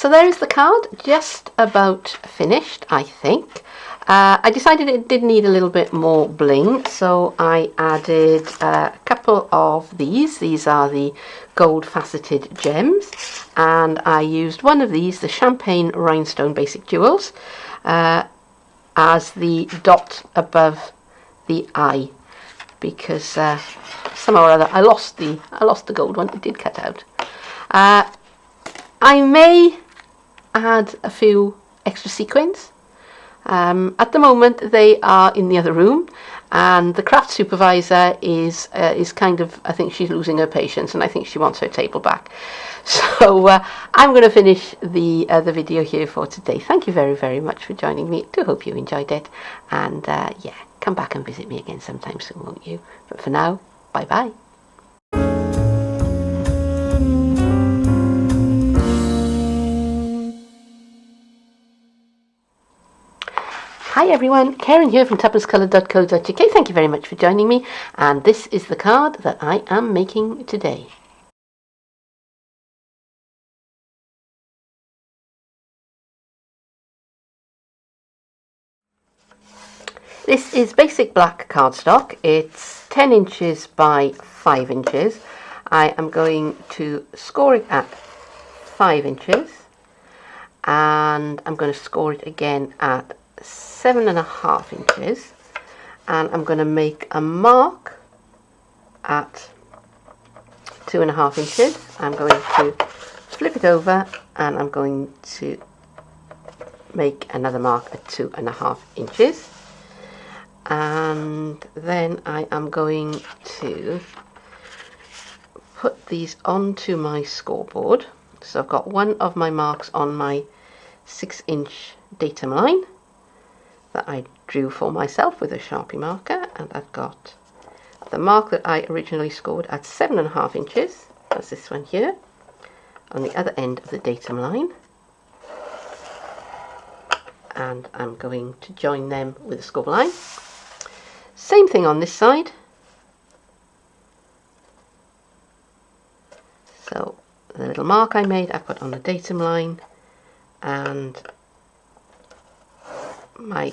So there is the card, just about finished, I think. I decided it did need a little bit more bling, so I added a couple of these. These are the gold faceted gems, and I used one of these, the Champagne Rhinestone Basic Jewels, as the dot above the eye, because somehow or other I lost the gold one. It did cut out. I may add a few extra sequins. At the moment they are in the other room, and the craft supervisor is kind of, I think she's losing her patience, and I think she wants her table back. So I'm going to finish the video here for today. Thank you very, very much for joining me. I do hope you enjoyed it, and yeah, come back and visit me again sometime soon, won't you? But for now, bye bye. Hi everyone, Keren here from tuppencecoloured.co.uk. Thank you very much for joining me, and this is the card that I am making today. This is basic black cardstock. It's 10 inches by 5 inches. I am going to score it at 5 inches, and I'm going to score it again at 7.5 inches, and I'm going to make a mark at 2.5 inches. I'm going to flip it over, and I'm going to make another mark at 2.5 inches, and then I am going to put these onto my scoreboard. So I've got one of my marks on my 6-inch datum line that I drew for myself with a Sharpie marker, and I've got the mark that I originally scored at 7.5 inches, that's this one here, on the other end of the datum line, and I'm going to join them with a score line. Same thing on this side. So the little mark I made I put on the datum line, and my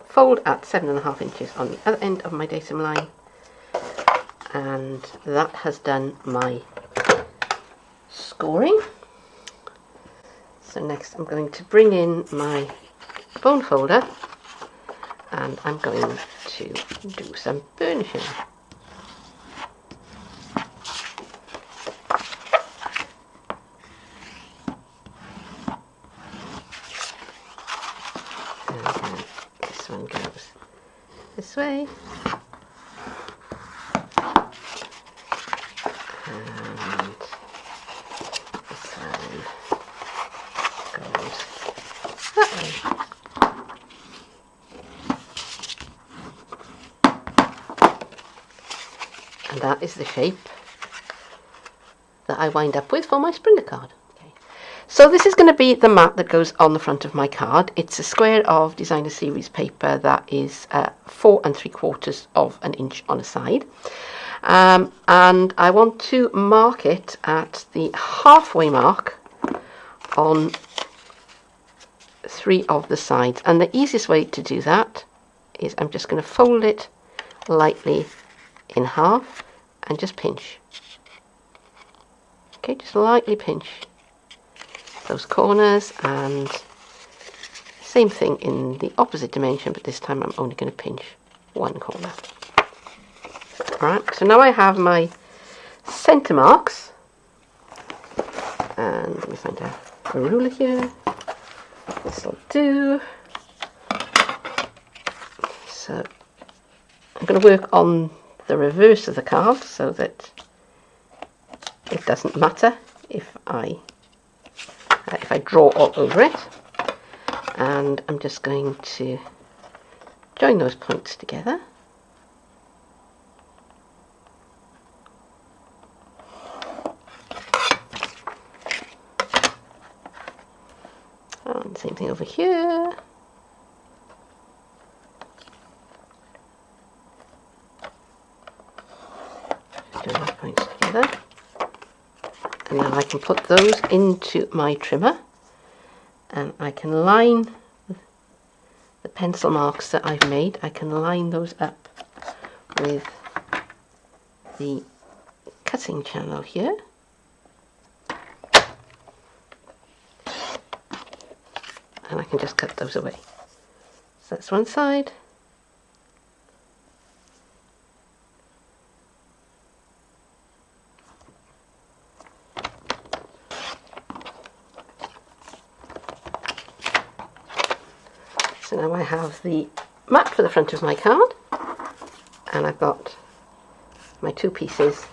fold at 7.5 inches on the other end of my datum line, and that has done my scoring. So next I'm going to bring in my bone folder, and I'm going to do some burnishing. One goes this way, and this one goes that way. And that is the shape that I wind up with for my Springer card. So this is going to be the mat that goes on the front of my card. It's a square of designer series paper that is 4 3/4 of an inch on a side. And I want to mark it at the halfway mark on 3 of the sides. And the easiest way to do that is I'm just going to fold it lightly in half and just pinch. Okay, just lightly pinch those corners, and same thing in the opposite dimension, but this time I'm only going to pinch one corner. Alright, so now I have my centre marks, and let me find a ruler here. This will do. So I'm going to work on the reverse of the card so that it doesn't matter if I draw all over it, and I'm just going to join those points together. And same thing over here. Join those points together. And now I can put those into my trimmer. and I can line the pencil marks that I've made. I can line those up with the cutting channel here. And I can just cut those away. So that's one side. So now I have the mat for the front of my card, and I've got my two pieces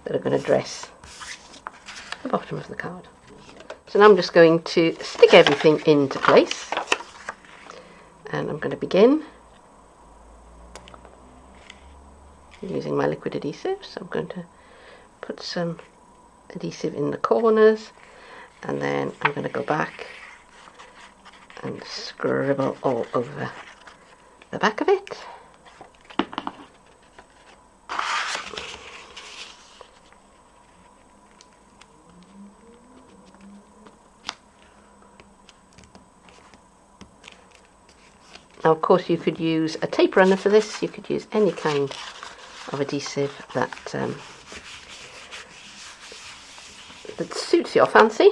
that are going to dress the bottom of the card. So now I'm just going to stick everything into place, and I'm going to begin using my liquid adhesive. So I'm going to put some adhesive in the corners, and then I'm going to go back and scribble all over the back of it. Now, of course, you could use a tape runner for this. You could use any kind of adhesive that that suits your fancy,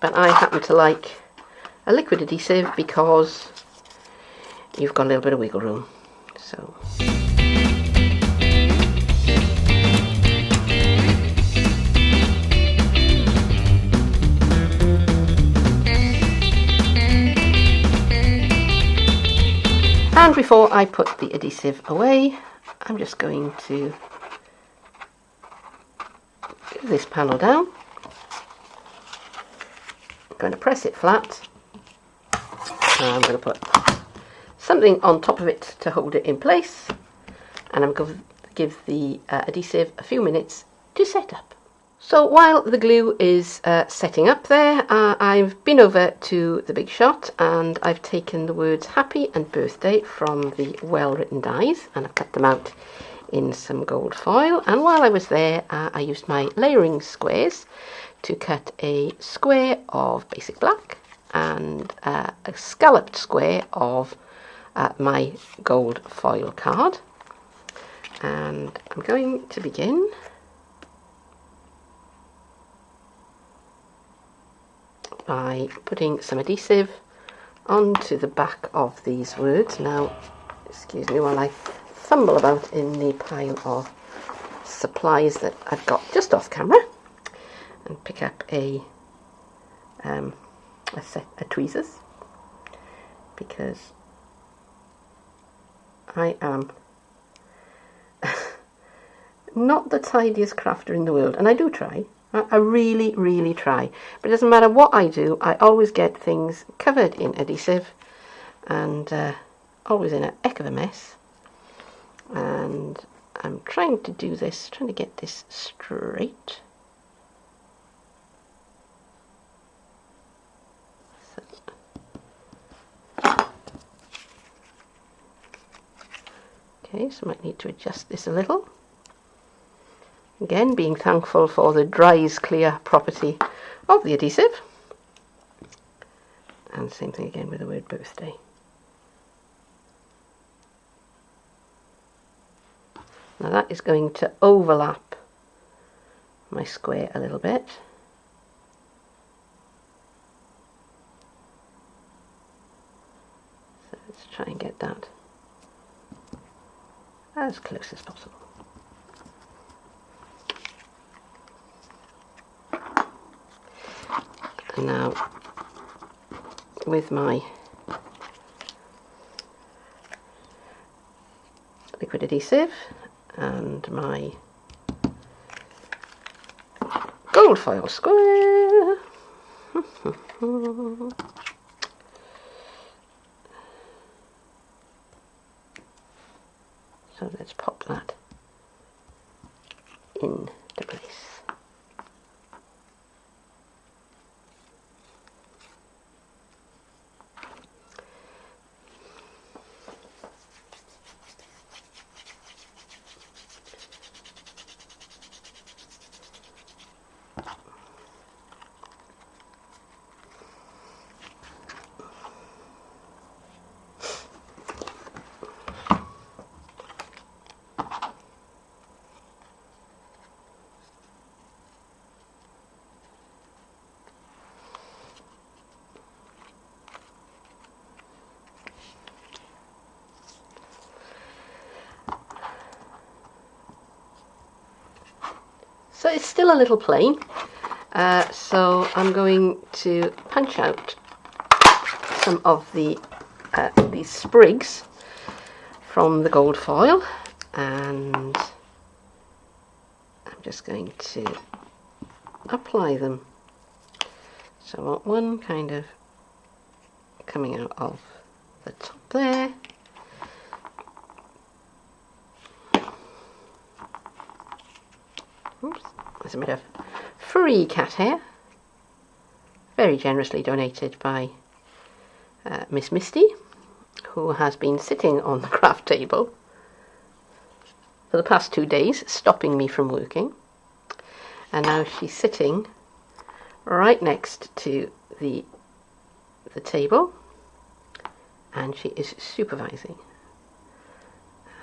but I happen to like a liquid adhesive because you've got a little bit of wiggle room. So and before I put the adhesive away, I'm just going to glue this panel down. I'm going to press it flat. I'm going to put something on top of it to hold it in place, and I'm going to give the adhesive a few minutes to set up. So while the glue is setting up there, I've been over to the Big Shot and I've taken the words happy and birthday from the well written dies, and I've cut them out in some gold foil. And while I was there, I used my layering squares to cut a square of basic black and a scalloped square of my gold foil card. And I'm going to begin by putting some adhesive onto the back of these words. Now, excuse me while I fumble about in the pile of supplies that I've got just off camera, and pick up a set of tweezers, because I am not the tidiest crafter in the world, and I do try. I really, really try. But it doesn't matter what I do, I always get things covered in adhesive and always in a heck of a mess. And I'm trying to do this, trying to get this straight. Okay, so I might need to adjust this a little. Again, being thankful for the dries clear property of the adhesive. And same thing again with the word birthday. Now that is going to overlap my square a little bit. So let's try and get that as close as possible. And now with my liquid adhesive and my gold foil square, so let's pop that into place. So it's still a little plain, so I'm going to punch out some of the these sprigs from the gold foil, and I'm just going to apply them. So I want one kind of coming out of the top there. Oops, there's a bit of free cat hair, very generously donated by Miss Misty, who has been sitting on the craft table for the past 2 days, stopping me from working. And now she's sitting right next to the table, and she is supervising.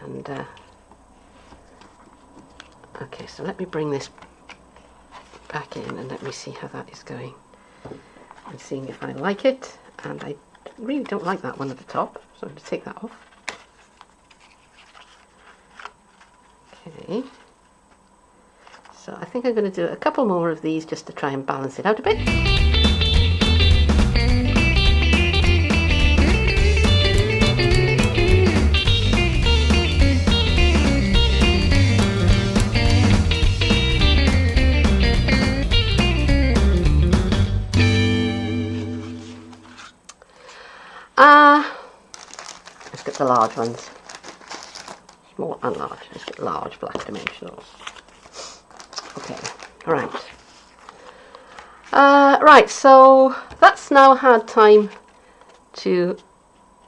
And okay, so let me bring this back in and let me see how that is going. I'm seeing if I like it, and I really don't like that one at the top, so I'm going to take that off. Okay, so I think I'm going to do a couple more of these just to try and balance it out a bit. Let's get the large ones. Small and large. Let's get large black dimensionals. Okay, right. Right, so that's now had time to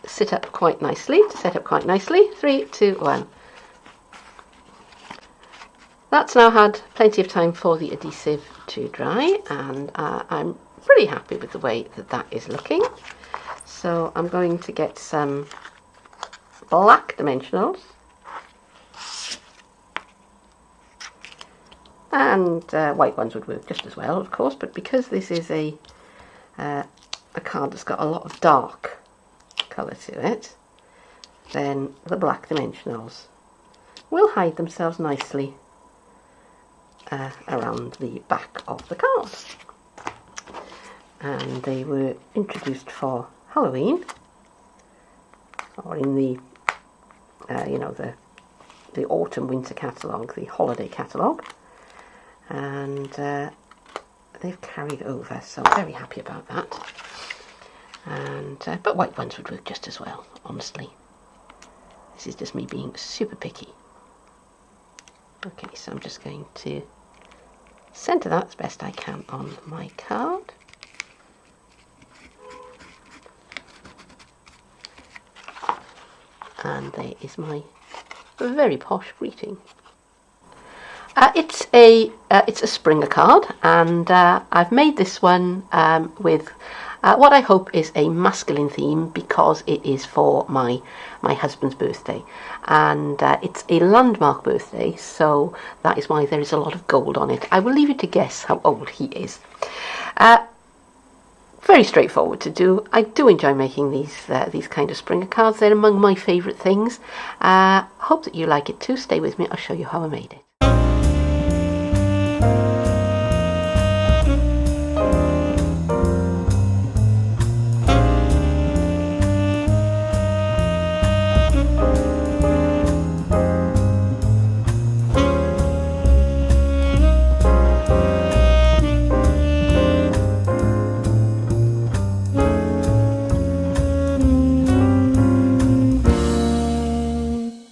sit up quite nicely, set up quite nicely. 3, 2, 1. That's now had plenty of time for the adhesive to dry, and I'm pretty happy with the way that that is looking. So I'm going to get some black dimensionals, and white ones would work just as well, of course, but because this is a card that's got a lot of dark colour to it, then the black dimensionals will hide themselves nicely around the back of the card. And they were introduced for Halloween, or in the you know, the autumn winter catalogue, the holiday catalogue, and they've carried over, so I'm very happy about that. And but white ones would work just as well, honestly. This is just me being super picky. Okay, so I'm just going to centre that as best I can on my card. And there is my very posh greeting. It's a Springer card, and I've made this one with what I hope is a masculine theme, because it is for my husband's birthday, and it's a landmark birthday, so that is why there is a lot of gold on it. I will leave you to guess how old he is. Very straightforward to do. I do enjoy making these kind of Springer cards. They're among my favourite things. Hope that you like it too. Stay with me, I'll show you how I made it.